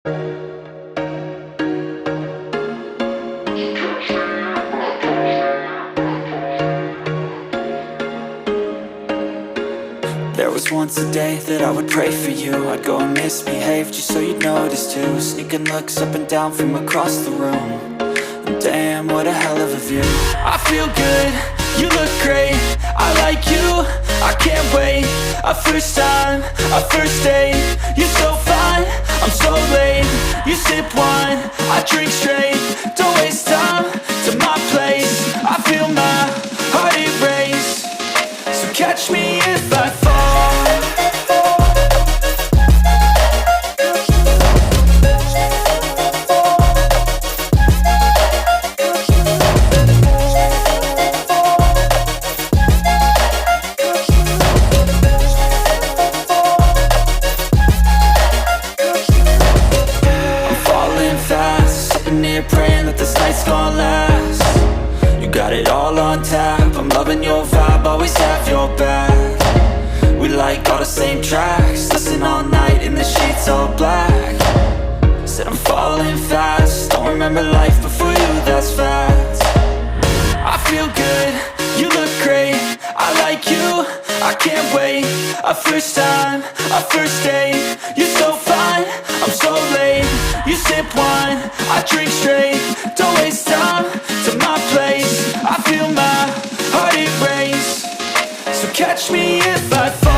There was once a day that I would pray for you. I'd go and misbehave just so you'd notice too. Sneaking looks up and down from across the room. And damn, what a hell of a view. I feel good, you look great, I like you, I can't wait. A first time, a first date. You're so fine, I'm so late. You sip wine, I drink straight. Don't waste time to my place. I feel my heart erase. So catch me if I fall. Praying that this night's gonna last. You got it all on tap, I'm loving your vibe, always have your back. We like all the same tracks, listen all night in the sheets all black. Said I'm falling fast, don't remember life before you, that's fact. I feel good, you look great, I like you, I can't wait. A first time, a first date. You're so fine, I'm so late. You sip wine, I drink straight. Don't waste time to my place. I feel my heart erase. So catch me if I fall.